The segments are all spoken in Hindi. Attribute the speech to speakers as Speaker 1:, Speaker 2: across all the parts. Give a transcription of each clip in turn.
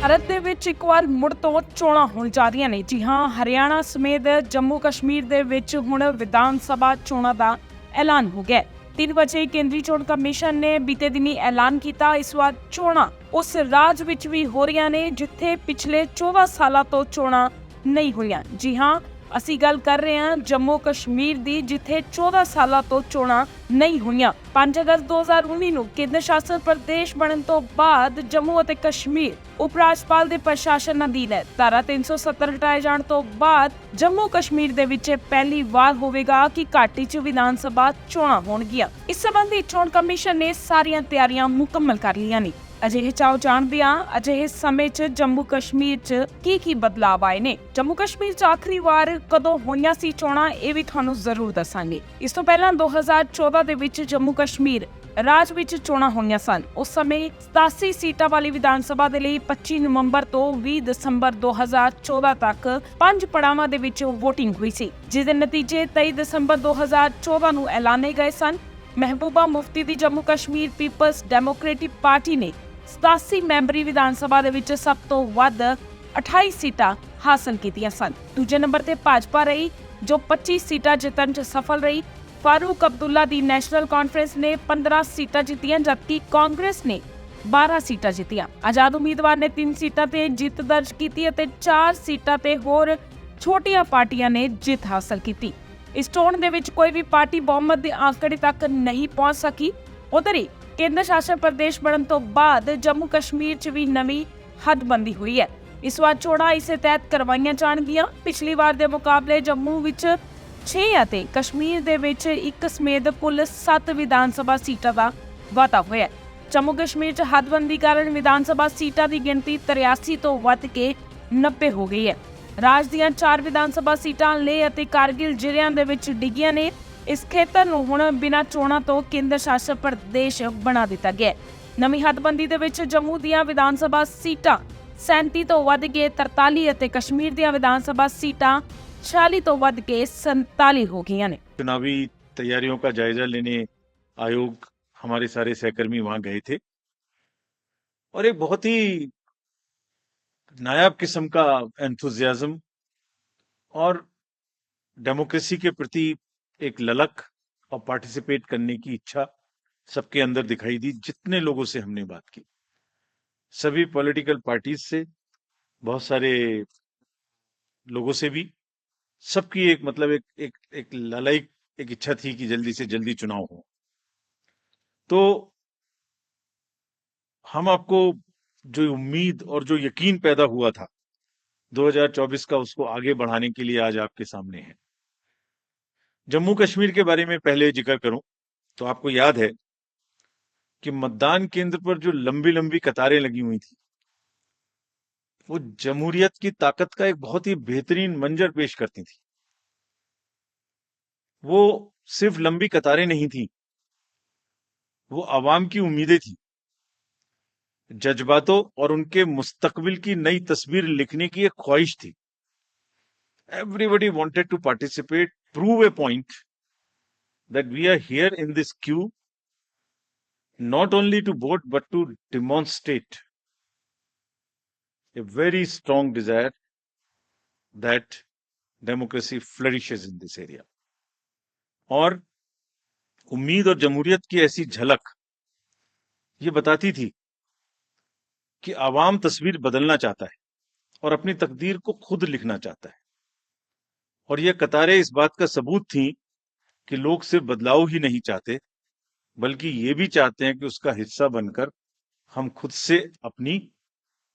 Speaker 1: ਭਾਰਤ ਦੇ ਵਿੱਚ ਇੱਕ ਵਾਰ ਮੁੜ ਤੋਂ ਚੋਣਾਂ ਹੋਣ ਜਾ ਰਹੀਆਂ ਨੇ। ਜੀ ਹਾਂ, ਹਰਿਆਣਾ ਸਮੇਤ ਜੰਮੂ ਕਸ਼ਮੀਰ ਦੇ ਵਿੱਚ ਹੁਣ ਵਿਧਾਨ ਸਭਾ ਚੋਣਾਂ ਦਾ ਐਲਾਨ ਹੋ ਗਿਆ। 3 ਵਜੇ ਕੇਂਦਰੀ ਚੋਣ ਕਮਿਸ਼ਨ ਨੇ ਬੀਤੇ ਦਿਨੀ ਐਲਾਨ ਕੀਤਾ। ਇਸ ਵਾਰ ਚੋਣਾਂ ਉਸ ਰਾਜ ਵਿੱਚ ਵੀ ਹੋ ਰਹੀਆਂ ਨੇ ਜਿੱਥੇ ਪਿਛਲੇ 14 ਸਾਲਾਂ ਤੋਂ ਚੋਣਾਂ ਨਹੀਂ ਹੋਈਆਂ। ਜੀ ਹਾਂ, ਅਸੀਂ ਗੱਲ ਕਰ ਰਹੇ ਹਾਂ ਜੰਮੂ ਕਸ਼ਮੀਰ ਦੀ, ਜਿੱਥੇ 14 ਸਾਲਾਂ ਤੋਂ ਚੋਣਾਂ ਨਹੀਂ ਹੋਈਆਂ। 5 ਅਗਸਤ 2019 ਨੂੰ ਕੇਂਦਰ ਸ਼ਾਸਿਤ ਪ੍ਰਦੇਸ਼ ਬਣਨ ਤੋਂ ਬਾਅਦ ਜੰਮੂ ਅਤੇ ਕਸ਼ਮੀਰ ਉਪ ਰਾਜਪਾਲ ਦੇ ਪ੍ਰਸ਼ਾਸਨ ਅਧੀਨ ਹੈ। ਧਾਰਾ 370 ਹਟਾਏ ਜਾਣ ਤੋਂ ਬਾਅਦ ਜੰਮੂ ਕਸ਼ਮੀਰ ਦੇ ਵਿੱਚ ਪਹਿਲੀ ਵਾਰ ਹੋਵੇਗਾ ਕਿ ਘਾਟੀ 'ਚ ਵਿਧਾਨ ਸਭਾ ਚੋਣਾਂ ਹੋਣਗੀਆਂ। ਇਸ ਸੰਬੰਧੀ ਚੋਣ ਕਮਿਸ਼ਨ ਨੇ ਸਾਰੀਆਂ ਤਿਆਰੀਆਂ ਮੁਕੰਮਲ ਕਰ ਲਈਆਂ ਨੇ। ਅਜਿਹੇ ਚਾਓ ਜਾਣਦੇ ਹਾਂ ਅਜਿਹੇ ਸਮੇਂ 'ਚ ਜੰਮੂ ਕਸ਼ਮੀਰ 'ਚ ਕੀ ਬਦਲਾਅ ਆਏ ਨੇ। ਜੰਮੂ ਕਸ਼ਮੀਰ 'ਚ ਆਖਰੀ ਵਾਰ ਕਦੋਂ ਹੋਈਆਂ ਸੀ ਚੋਣਾਂ, ਇਹ ਵੀ ਤੁਹਾਨੂੰ ਜ਼ਰੂਰ ਦੱਸਾਂਗੇ। ਇਸ ਤੋਂ ਪਹਿਲਾਂ 2014 ਦੇ ਵਿੱਚ ਜੰਮੂ ਕਸ਼ਮੀਰ ਰਾਜ ਵਿੱਚ ਚੋਣਾਂ ਹੋਈਆਂ ਸਨ। ਉਸ ਸਮੇਂ 87 ਸੀਟਾਂ ਵਾਲੀ ਵਿਧਾਨ ਸਭਾ ਦੇ ਲਈ 25 ਨਵੰਬਰ ਤੋਂ 20 ਦਸੰਬਰ 2014 ਤੱਕ 5 ਪੜਾਵਾਂ ਦੇ ਵਿੱਚ VOTING ਹੋਈ ਸੀ, ਜਿਸ ਦੇ ਨਤੀਜੇ 23 ਦਸੰਬਰ 2014 ਨੂੰ ਐਲਾਨੇ ਗਏ ਸਨ। ਮਹਿਬੂਬਾ ਮੁਫਤੀ ਦੀ Jammu Kashmir Peoples Democratic Party ਨੇ 87 ਮੈਂਬਰੀ ਵਿਧਾਨ ਸਭਾ ਦੇ ਵਿੱਚ ਸਭ ਤੋਂ ਵੱਧ 28 ਸੀਟਾਂ ਹਾਸਲ ਕੀਤੀਆਂ ਸਨ। ਦੂਜੇ ਨੰਬਰ ਤੇ ਭਾਜਪਾ ਰਹੀ ਜੋ 25 ਸੀਟਾਂ ਜਿੱਤਣ 'ਚ ਸਫਲ ਰਹੀ। ਫਾਰੂਕ ਅਬਦੁੱਲਾ ਦੀ ਨੈਸ਼ਨਲ ਕਾਨਫਰੰਸ ਨੇ 15 ਸੀਟਾਂ ਜਿੱਤੀਆਂ, ਜਦਕਿ ਕਾਂਗਰਸ ਨੇ 12 ਸੀਟਾਂ ਜਿੱਤੀਆਂ। ਆਜ਼ਾਦ ਉਮੀਦਵਾਰ ਨੇ 3 ਸੀਟਾਂ ਤੇ ਜਿੱਤ ਦਰਜ ਕੀਤੀ ਅਤੇ 4 ਸੀਟਾਂ ਤੇ ਹੋਰ ਛੋਟੀਆਂ ਪਾਰਟੀਆਂ ਨੇ ਜਿੱਤ ਹਾਸਲ ਕੀਤੀ। ਇਸ ਚੋਣ ਦੇ ਵਿੱਚ ਕੋਈ ਵੀ ਪਾਰਟੀ ਬਹੁਮਤ ਦੇ ਆંકੜੇ ਤੱਕ ਨਹੀਂ ਪਹੁੰਚ ਸਕੀ। ਉਧਰ ਹੀ ਕੇਂਦਰ ਸ਼ਾਸਿਤ ਪ੍ਰਦੇਸ਼ ਬਣਨ ਤੋਂ ਬਾਅਦ ਜੰਮੂ ਕਸ਼ਮੀਰ 'ਚ ਵੀ ਨਵੀਂ ਹੱਦਬੰਦੀ ਹੋਈ ਹੈ। ਇਸ ਵਾਰ ਚੋਣਾਂ ਇਸੇ ਤਹਿਤ ਕਰਵਾਈਆਂ ਜਾਣਗੀਆਂ। ਪਿਛਲੀ ਵਾਰ ਦੇ ਮੁਕਾਬਲੇ ਜੰਮੂ ਵਿੱਚ 6 ਅਤੇ ਕਸ਼ਮੀਰ ਦੇ ਵਿੱਚ 1 ਸਮੇਤ ਕੁੱਲ 7 ਵਿਧਾਨ ਸਭਾ ਸੀਟਾਂ ਦਾ ਵਾਧਾ ਹੋਇਆ। ਜੰਮੂ ਕਸ਼ਮੀਰ 'ਚ ਹੱਦਬੰਦੀ ਕਾਰਨ ਵਿਧਾਨ ਸਭਾ ਸੀਟਾਂ ਦੀ ਗਿਣਤੀ 83 ਤੋਂ ਵੱਧ ਕੇ 90 ਹੋ ਗਈ ਹੈ। ਰਾਜ ਦੀਆਂ 4 ਵਿਧਾਨ ਸਭਾ ਸੀਟਾਂ ਲੇਹ ਅਤੇ ਕਾਰਗਿਲ ਜ਼ਿਲ੍ਹਿਆਂ ਦੇ ਵਿੱਚ ਡਿੱਗੀਆਂ ਨੇ। ਇਸ ਖੇਤਰ ਨੂੰ ਹੁਣ ਬਿਨਾਂ ਚੋਣਾਂ ਤੋਂ ਕੇਂਦਰ ਸ਼ਾਸਿਤ ਪ੍ਰਦੇਸ਼ ਬਣਾ ਦਿੱਤਾ ਗਿਆ। ਨਵੀਂ ਹੱਦਬੰਦੀ ਦੇ ਵਿੱਚ ਜੰਮੂ ਦੀਆਂ ਵਿਧਾਨ ਸਭਾ ਸੀਟਾਂ 37 ਤੋਂ ਵੱਧ ਕੇ 43 ਅਤੇ ਕਸ਼ਮੀਰ ਦੀਆਂ ਵਿਧਾਨ ਸਭਾ ਸੀਟਾਂ 46 ਤੋਂ ਵੱਧ ਕੇ 47 हो गई हैं।
Speaker 2: चुनावी तैयारियों का जायजा लेने आयोग हमारे सारे सहकर्मी वहां गए थे और एक बहुत ही नायाब किस्म का एंथुजियाज्म और डेमोक्रेसी के प्रति एक ललक और पार्टिसिपेट करने की इच्छा सबके अंदर दिखाई दी। जितने लोगों से हमने बात की, सभी पॉलिटिकल पार्टीज से, बहुत सारे लोगों से भी, सबकी एक मतलब एक ललायक एक इच्छा थी कि जल्दी से जल्दी चुनाव हो। तो हम आपको जो उम्मीद और जो यकीन पैदा हुआ था 2024 का, उसको आगे बढ़ाने के लिए आज आपके सामने है। जम्मू कश्मीर के बारे में पहले जिक्र करूं तो आपको याद है कि मतदान केंद्र पर जो लंबी लंबी कतारें लगी हुई थी, वो जमहूरियत की ताकत का एक बहुत ही बेहतरीन मंजर पेश करती थी। वो सिर्फ लंबी कतारें नहीं थी, वो आवाम की उम्मीदें थी, जज्बातों और उनके मुस्तकबिल की नई तस्वीर लिखने की एक ख्वाहिश थी। Everybody wanted to participate, prove a point that we are here in this queue, not only to vote but to demonstrate a very strong desire that democracy flourishes in this area. और उम्मीद और जमहूरियत की ऐसी झलक ये बताती थी कि आवाम तस्वीर बदलना चाहता है और अपनी तकदीर को खुद लिखना चाहता है। और ये कतारें इस बात का सबूत थी कि लोग सिर्फ बदलाव ही नहीं चाहते, बल्कि ये भी चाहते हैं कि उसका हिस्सा बनकर हम खुद से अपनी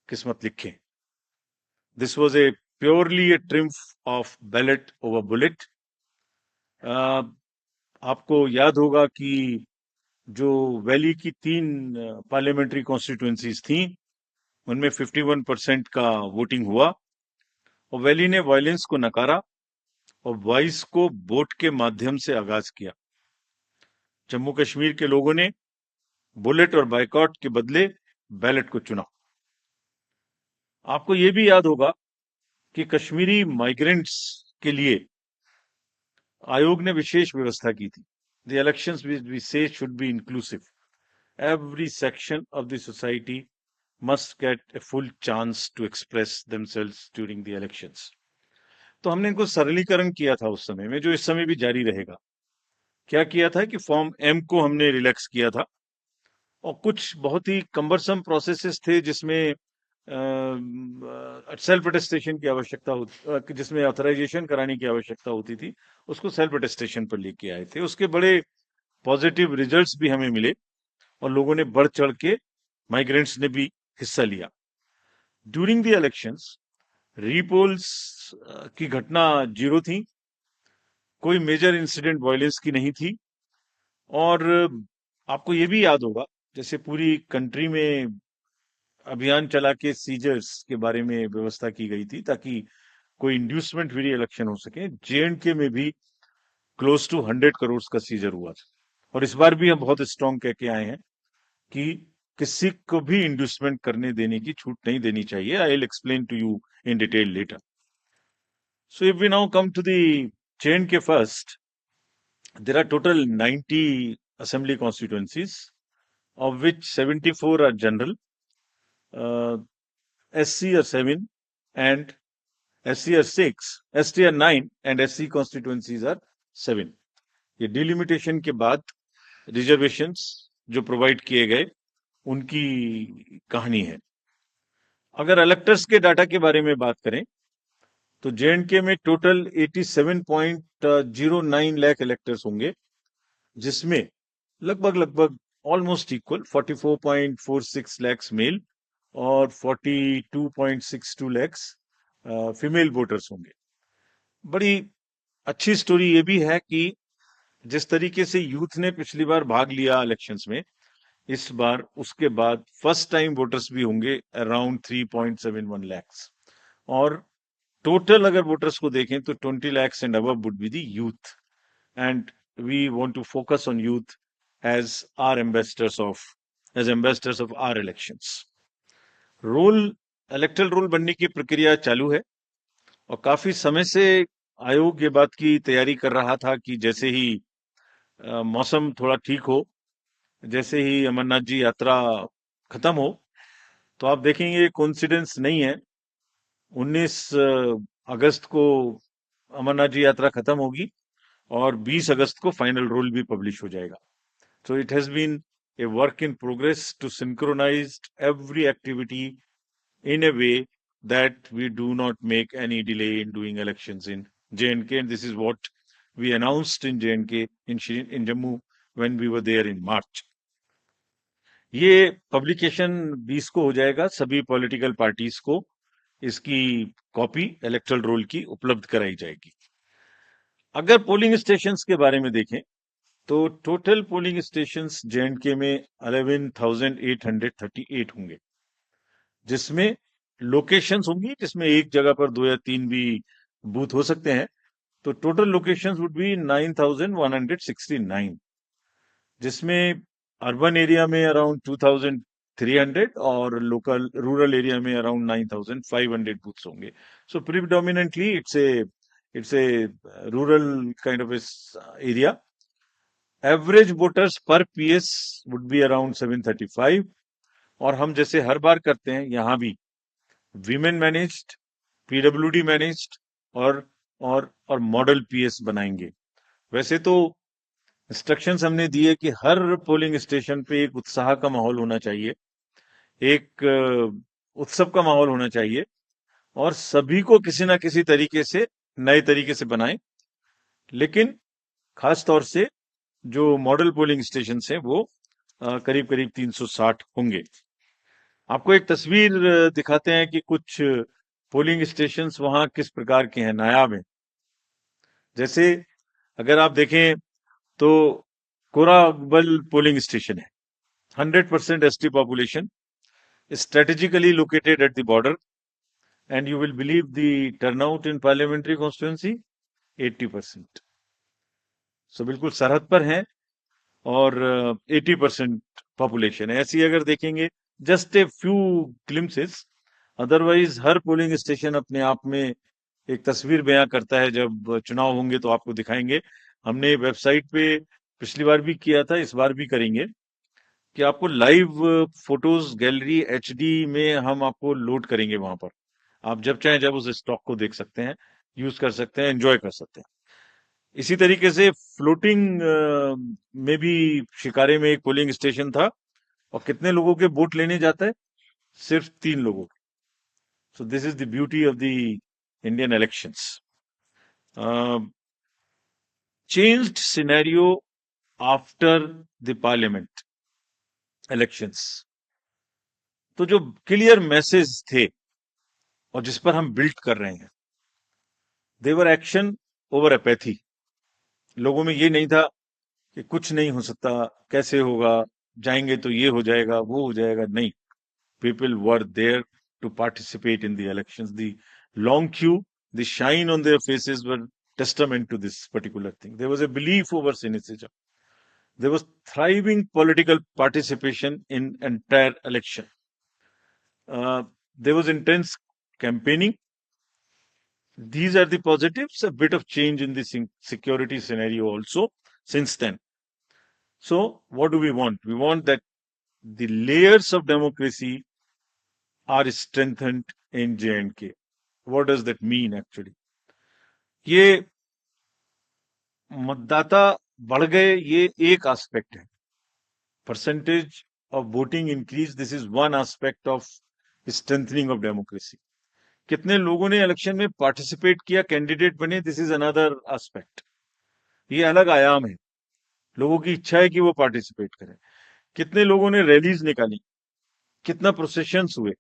Speaker 2: किस्मत लिखें। This was a purely A triumph of ballot over bullet. आपको याद होगा कि जो वैली की 3 पार्लियामेंट्री कॉन्स्टिट्यूएंसीज थी, उनमें 51% का वोटिंग हुआ और वैली ने वायलेंस को नकारा और वॉइस को वोट के माध्यम से आगाज किया। जम्मू कश्मीर के लोगों ने बुलेट और बायकॉट के बदले बैलेट को चुना। आपको यह भी याद होगा कि कश्मीरी माइग्रेंट्स के लिए आयोग ने विशेष व्यवस्था की थी। The elections we say should be inclusive. Every section of the society must get a full chance to express themselves during the elections. तो हमने इनको सरलीकरण किया था उस समय में, जो इस समय भी जारी रहेगा। क्या किया था कि फॉर्म एम को हमने रिलैक्स किया था, और कुछ बहुत ही कम्बरसम प्रोसेसेस थे जिसमें सेल्फ अटेस्टेशन की आवश्यकता होती, जिसमें ऑथराइजेशन कराने की आवश्यकता होती थी, उसको सेल्फ अटेस्टेशन पर लेके आए थे। उसके बड़े पॉजिटिव रिजल्ट्स भी हमें मिले, और लोगों ने बढ़ चढ़ के, माइग्रेंट्स ने भी हिस्सा लिया। ड्यूरिंग द इलेक्शंस रीपोल्स की घटना 0 थी, कोई मेजर इंसिडेंट वायलेंस की नहीं थी। और आपको ये भी याद होगा, जैसे पूरी कंट्री में अभियान चला के सीजर्स के बारे में व्यवस्था की गई थी ताकि कोई इंड्यूसमेंट फ्री इलेक्शन हो सके। जेएंडके में भी क्लोज टू 100 करोड़ का सीजर हुआ था, और इस बार भी हम बहुत स्ट्रॉन्ग कह के आए हैं कि किसी को भी इंड्यूसमेंट करने देने की छूट नहीं देनी चाहिए। I will explain to you in detail later. So if we now come to the J and K first, there are total 90 assembly constituencies, of which 74 are general, SC are 7, and SC are 6, ST are 9, and SC constituencies are 7. ये डिलिमिटेशन के बाद रिजर्वेशंस जो प्रोवाइड किए गए, उनकी कहानी है। अगर इलेक्टर्स के डाटा के बारे में बात करें तो जेएंडके में टोटल 87.09 लाख इलेक्टर्स होंगे, जिसमें लगभग ऑलमोस्ट इक्वल 44.46 लैक्स मेल और 42.62 लैक्स फीमेल वोटर्स होंगे। बड़ी अच्छी स्टोरी ये भी है कि जिस तरीके से यूथ ने पिछली बार भाग लिया इलेक्शंस में, इस बार उसके बाद फर्स्ट टाइम वोटर्स भी होंगे अराउंड 3.71 लैक्स। और टोटल अगर वोटर्स को देखें तो 20 lakhs and above would be the youth, and we want to focus on youth as our ambassadors of our elections. Electoral roll बनने की प्रक्रिया चालू है, और काफी समय से आयोग ये बात की तैयारी कर रहा था कि जैसे ही मौसम थोड़ा ठीक हो, जैसे ही अमरनाथ जी यात्रा खत्म हो, तो आप देखेंगे कोइंसिडेंस नहीं है, 19 अगस्त को अमरनाथ जी यात्रा खत्म होगी और 20 अगस्त को फाइनल रूल भी पब्लिश हो जाएगा। So it has been a work in progress to synchronize every activity in a way that we do not make any delay in doing elections in J&K, and this is what we announced in J&K in Jammu when we were there in March. ये पब्लिकेशन 20 को हो जाएगा, सभी पॉलिटिकल पार्टीज को इसकी कॉपी इलेक्टरल रोल की उपलब्ध कराई जाएगी। अगर पोलिंग स्टेशंस के बारे में देखें तो टोटल पोलिंग स्टेशंस जेएंडके में 11,838 होंगे, जिसमें लोकेशंस होंगी जिसमें एक जगह पर 2 या 3 भी बूथ हो सकते हैं। तो टोटल लोकेशंस वुड बी 9,169, जिसमें अर्बन एरिया में अराउंड 2,300 और लोकल रूरल एरिया में अराउंड 9,500 बूथ्स होंगे। सो predominantly it's a rural kind of area. Average voters per PS would be around 735, और हम जैसे हर बार करते हैं यहाँ भी विमेन मैनेज्ड, पीडब्ल्यूडी मैनेज्ड और मॉडल पीएस बनाएंगे। वैसे तो इंस्ट्रक्शंस हमने दिए कि हर पोलिंग स्टेशन पे एक उत्साह का माहौल होना चाहिए, एक उत्सव का माहौल होना चाहिए, और सभी को किसी ना किसी तरीके से नए तरीके से बनाएं। लेकिन खास तौर से जो मॉडल पोलिंग स्टेशन हैं वो करीब करीब 360 होंगे। आपको एक तस्वीर दिखाते हैं कि कुछ पोलिंग स्टेशंस वहां किस प्रकार के हैं, नायाब हैं। जैसे अगर आप देखें तो कोराबल पोलिंग स्टेशन है, 100% ST population, strategically located at the border, and you will believe the turnout in parliamentary constituency 80%. So बिल्कुल सरहद पर हैं और 80% पॉपुलेशन है। ऐसी अगर देखेंगे just a few glimpses, otherwise her polling station अपने आप में एक तस्वीर बयां करता है। जब चुनाव होंगे तो आपको दिखाएंगे। हमने वेबसाइट पे पिछली बार भी किया था, इस बार भी करेंगे। कि आपको लाइव फोटोज गैलरी एचडी में हम आपको लोड करेंगे वहां पर। आप जब चाहें जब उस स्टॉक को देख सकते हैं, यूज कर सकते हैं, एंजॉय कर सकते हैं। इसी तरीके से फ्लोटिंग में भी शिकारे में एक पोलिंग स्टेशन था, और कितने लोगों के वोट लेने जाता है? सिर्फ 3 लोगों के। So this is the beauty of the Indian elections. Changed scenario after the parliament elections. तो जो क्लियर मैसेज थे और जिस पर हम बिल्ड कर रहे हैं, देवर एक्शन ओवर एपैथी। लोगों में ये नहीं था कि कुछ नहीं हो सकता, कैसे होगा, जाएंगे तो ये हो जाएगा, वो हो जाएगा। नहीं, people were there to participate in the elections. The long queue, the shine on their faces were testament to this particular thing. There was a belief over cynicism. There was thriving political participation in entire election. There was intense campaigning. These are the positives. A bit of change in the security scenario also since then. So what do we want? We want that the layers of democracy are strengthened in J&K. What does that mean actually? ये मतदाता बढ़ गए, ये एक एस्पेक्ट है। Percentage of voting increase, this is one aspect of strengthening of democracy. कितने लोगों ने इलेक्शन में पार्टिसिपेट किया, कैंडिडेट बने, दिस इज अनदर एस्पेक्ट। ये अलग आयाम है। लोगों की इच्छा है कि वो पार्टिसिपेट करें। कितने लोगों ने रैलीज निकाली, कितना प्रोसेशंस हुए,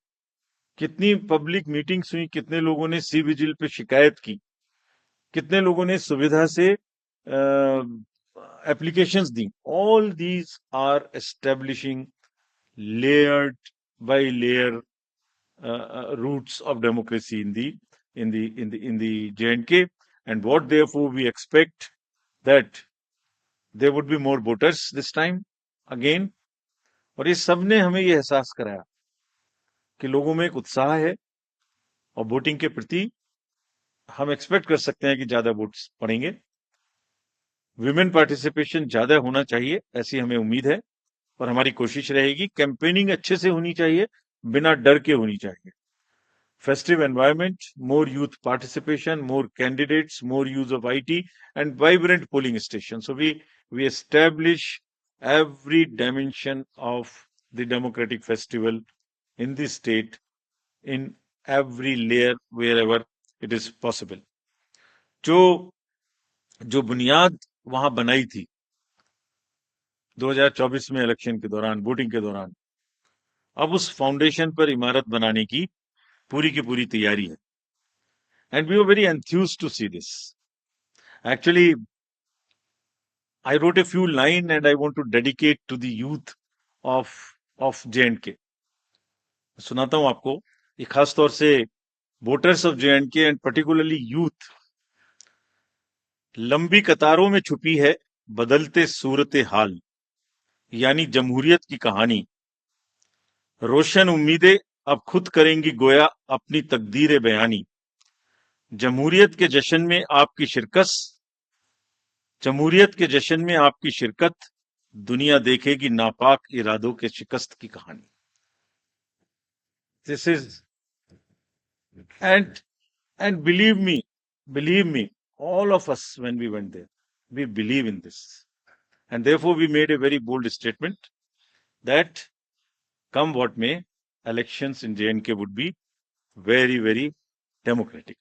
Speaker 2: कितनी पब्लिक मीटिंग्स हुई, कितने लोगों ने सी विजिल पे शिकायत की, कितने लोगों ने सुविधा से एप्लीकेशंस दी। All these are establishing layered by layer roots of democracy in the J&K, and what therefore we expect that there would be more voters this time again। और ये सब ने हमें ये एहसास कराया कि लोगों में एक उत्साह है, और वोटिंग के प्रति हम एक्सपेक्ट कर सकते हैं कि ज्यादा वोट्स पड़ेंगे। विमेन पार्टिसिपेशन ज्यादा होना चाहिए, ऐसी हमें उम्मीद है, और हमारी कोशिश रहेगी। कैंपेनिंग अच्छे से होनी चाहिए, बिना डर के होनी चाहिए। Festive environment, more youth participation, more candidates, more use of IT, and vibrant polling stations. So we establish every dimension of the democratic festival in the state, in every layer wherever it is possible. जो बुनियाद वहां बनाई थी 2024 में इलेक्शन के दौरान, वोटिंग के दौरान, अब उस फाउंडेशन पर इमारत बनाने की पूरी की पूरी तैयारी है। And we were very enthused to see this. Actually, I wrote a few lines and I want to dedicate to the youth of J&K. सुनाता हूं आपको, ये खास तौर से voters of J&K and particularly youth. लंबी कतारों में छुपी है बदलते सूरत हाल, यानी जमहूरियत की कहानी। रोशन उम्मीदें अब खुद करेंगी गोया अपनी तकदीर बयानी। जमहूरियत के जश्न में आपकी शिरकत, जमहूरियत के जश्न में आपकी शिरकत, दुनिया देखेगी नापाक इरादों के शिकस्त की कहानी। This is and believe me, all of us when we went there, we believe in this, and therefore we made a very bold statement that come what may, elections in J&K would be very, very democratic.